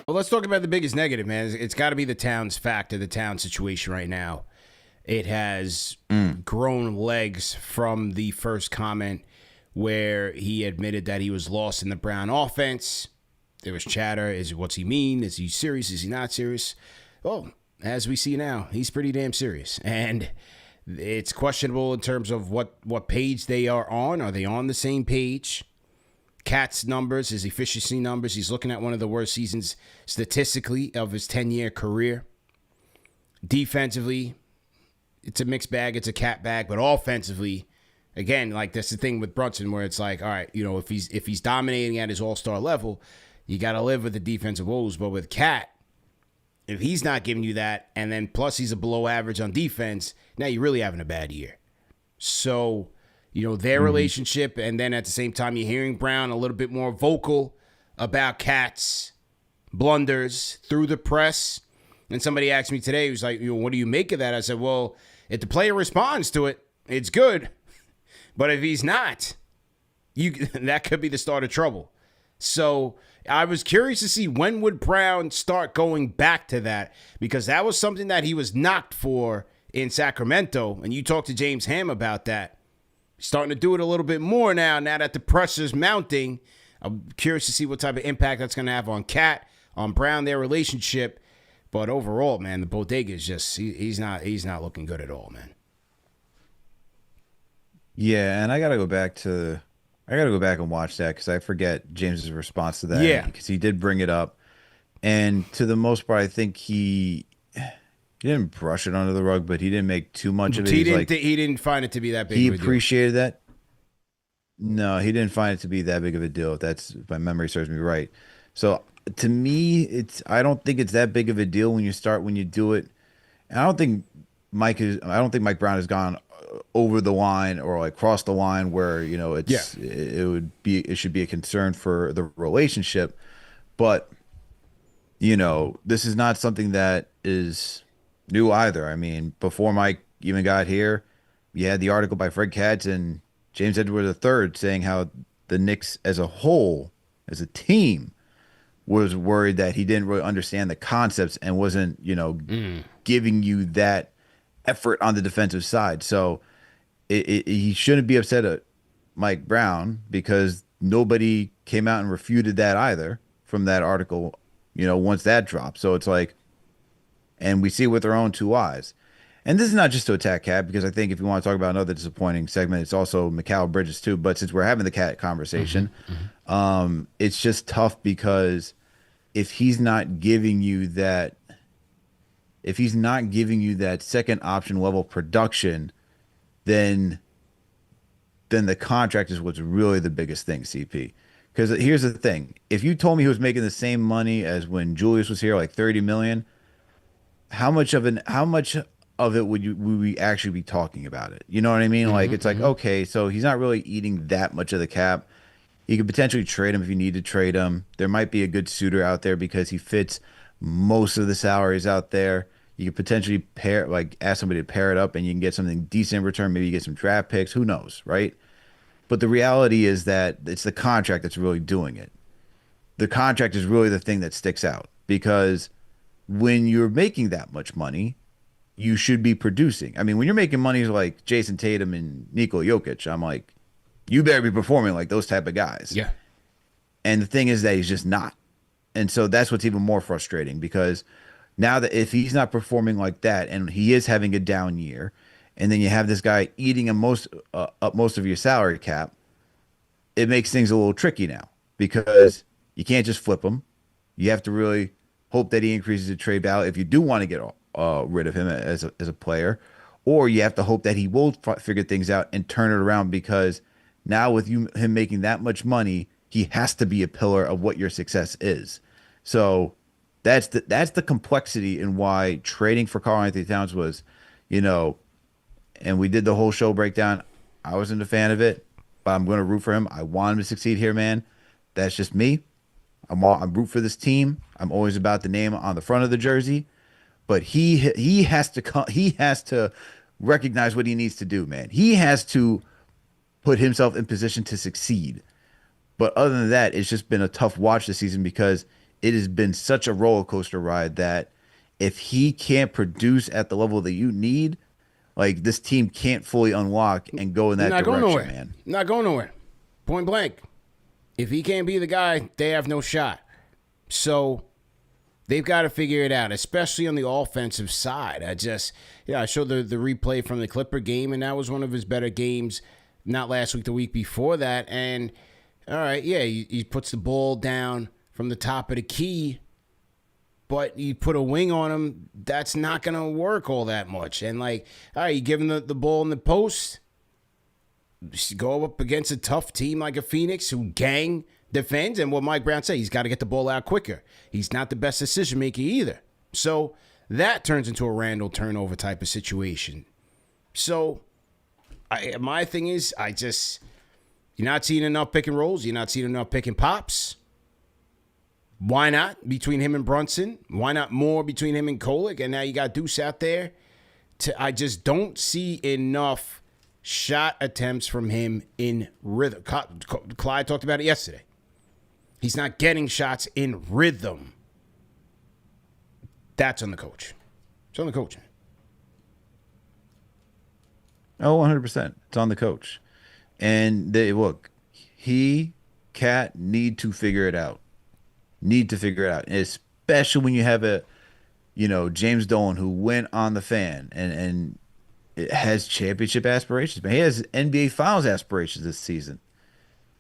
Well, let's talk about the biggest negative, man. It's got to be the Towns factor, the Towns situation right now. It has grown legs from the first comment where he admitted that he was lost in the Brown offense. There was chatter. What's he mean? Is he serious? Is he not serious? Well, as we see now, he's pretty damn serious. And it's questionable in terms of what page they are on. Are they on the same page? Cat's numbers, his efficiency numbers. He's looking at one of the worst seasons statistically of his 10-year career. Defensively, it's a mixed bag. It's a cat bag. But offensively, again, like that's the thing with Brunson where it's like, all right, you know, if he's dominating at his all-star level, you got to live with the defensive woes. But with Cat, if he's not giving you that, and then plus he's a below average on defense, now you're really having a bad year. So, you know, their relationship, and then at the same time, you're hearing Brown a little bit more vocal about Cat's blunders through the press. And somebody asked me today, he was like, you know, what do you make of that? I said, well, if the player responds to it, it's good. But if he's not, that could be the start of trouble. So I was curious to see when would Brown start going back to that, because that was something that he was knocked for in Sacramento. And you talked to James Ham about that. Starting to do it a little bit more now that the pressure's mounting. I'm curious to see what type of impact that's going to have on Cat, on Brown, their relationship. But overall, man, the bodega is just, he's not looking good at all, man. Yeah, and I got to go back and watch that because I forget James's response to that. Yeah. Because he did bring it up. And to the most part, I think he didn't brush it under the rug, but he didn't make too much of it. He didn't find it to be that big of a deal. He appreciated that. No, he didn't find it to be that big of a deal. If my memory serves me right. So to me, I don't think it's that big of a deal when you do it. And I don't think Mike Brown has gone over the line or like crossed the line where, you know, it should be a concern for the relationship. But, you know, this is not something that is new either. I mean, before Mike even got here, you had the article by Fred Katz and James Edwards III saying how the Knicks as a whole, as a team, was worried that he didn't really understand the concepts and wasn't, you know, giving you that effort on the defensive side. So he shouldn't be upset at Mike Brown because nobody came out and refuted that either from that article, you know, once that dropped. So it's like, and we see it with our own two eyes. And this is not just to attack Cat, because I think if you want to talk about another disappointing segment, it's also Mikal Bridges too. But since we're having the Cat conversation, it's just tough because if he's not giving you that second option level production, then the contract is what's really the biggest thing, CP. Because here's the thing: if you told me he was making the same money as when Julius was here, like $30 million. How much of it would we actually be talking about it? You know what I mean? Like, it's like, okay, so he's not really eating that much of the cap. You could potentially trade him if you need to trade him. There might be a good suitor out there because he fits most of the salaries out there. You could potentially ask somebody to pair it up and you can get something decent in return. Maybe you get some draft picks. Who knows, right? But the reality is that it's the contract that's really doing it. The contract is really the thing that sticks out because when you're making that much money, you should be producing. I mean, when you're making money like Jason Tatum and Nikola Jokic, I'm like, you better be performing like those type of guys. Yeah. And the thing is that he's just not. And so that's what's even more frustrating because now that if he's not performing like that and he is having a down year, and then you have this guy eating up most of your salary cap, it makes things a little tricky now because you can't just flip him. You have to really hope that he increases the trade value if you do want to get rid of him as a player, or you have to hope that he will figure things out and turn it around because now with him making that much money, he has to be a pillar of what your success is. So that's the complexity in why trading for Karl-Anthony Towns was, you know, and we did the whole show breakdown. I wasn't a fan of it, but I'm going to root for him. I want him to succeed here, man. That's just me. I'm root for this team. I'm always about the name on the front of the jersey, but he has to recognize what he needs to do, man. He has to put himself in position to succeed. But other than that, it's just been a tough watch this season because it has been such a roller coaster ride that if he can't produce at the level that you need, like this team can't fully unlock and go in that Not going direction, nowhere. man. Not going nowhere. Point blank. If he can't be the guy, they have no shot. So they've got to figure it out, especially on the offensive side. I showed the replay from the Clipper game, and that was one of his better games, not last week, the week before that. And, all right, yeah, he puts the ball down from the top of the key, but you put a wing on him, that's not going to work all that much. And, all right, you give him the ball in the post, go up against a tough team like a Phoenix who gang defends, and what Mike Brown said, he's got to get the ball out quicker. He's not the best decision maker either. So that turns into a Randall turnover type of situation. So my thing is, you're not seeing enough pick and rolls. You're not seeing enough pick and pops. Why not between him and Brunson? Why not more between him and Kolek? And now you got Deuce out there. I just don't see enough shot attempts from him in rhythm. Clyde talked about it yesterday. He's not getting shots in rhythm. That's on the coach. It's on the coach. Oh, 100%. It's on the coach. And look, Cat need to figure it out. Need to figure it out. And especially when you have James Dolan who went on the Fan and it has championship aspirations, but he has NBA Finals aspirations this season.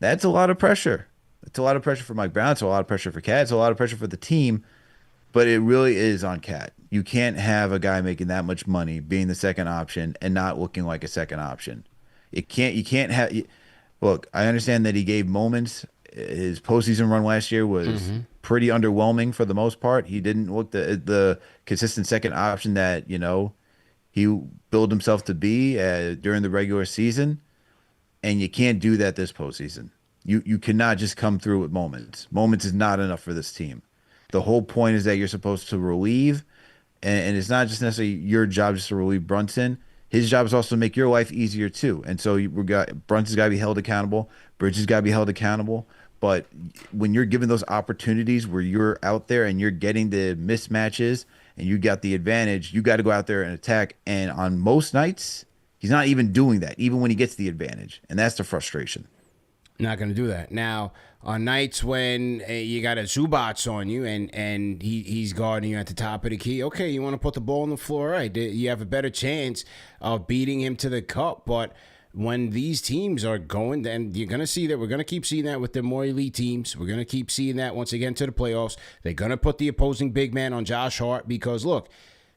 That's a lot of pressure. It's a lot of pressure for Mike Brown. It's a lot of pressure for Cat. It's a lot of pressure for the team, but it really is on Cat. You can't have a guy making that much money being the second option and not looking like a second option. You can't have. Look, I understand that he gave moments. His postseason run last year was pretty underwhelming for the most part. He didn't look the consistent second option that he built himself to be during the regular season, and you can't do that this postseason. You cannot just come through with moments. Moments is not enough for this team. The whole point is that you're supposed to relieve, and it's not just necessarily your job just to relieve Brunson. His job is also to make your life easier too. And so Brunson's got to be held accountable. Bridges got to be held accountable. But when you're given those opportunities where you're out there and you're getting the mismatches and you got the advantage, you got to go out there and attack. And on most nights, he's not even doing that, even when he gets the advantage. And that's the frustration. Not going to do that. Now, on nights when you got a Zubats on you and he's guarding you at the top of the key, okay, you want to put the ball on the floor, right? You have a better chance of beating him to the cup. But when these teams are going, then you're going to see that. We're going to keep seeing that with the more elite teams. We're going to keep seeing that once again to the playoffs. They're going to put the opposing big man on Josh Hart because, look,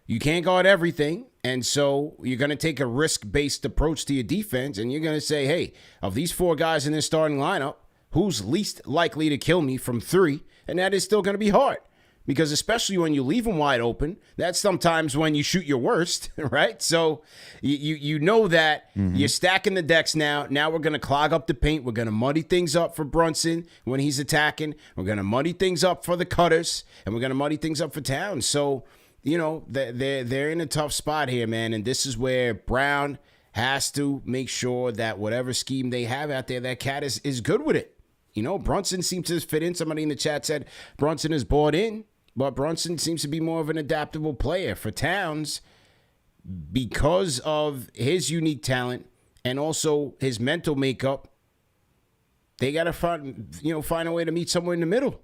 you can't guard everything. And so you're going to take a risk-based approach to your defense, and you're going to say, hey, of these four guys in this starting lineup, who's least likely to kill me from three? And that is still going to be hard because especially when you leave them wide open, that's sometimes when you shoot your worst, right? So you know that you're stacking the decks now. Now we're going to clog up the paint. We're going to muddy things up for Brunson when he's attacking. We're going to muddy things up for the cutters, and we're going to muddy things up for Towns. So they're in a tough spot here, man, and this is where Brown has to make sure that whatever scheme they have out there, that Cat is good with it. Brunson seems to fit in. Somebody in the chat said Brunson is bought in, but Brunson seems to be more of an adaptable player. For Towns, because of his unique talent and also his mental makeup, they got to find a way to meet somewhere in the middle.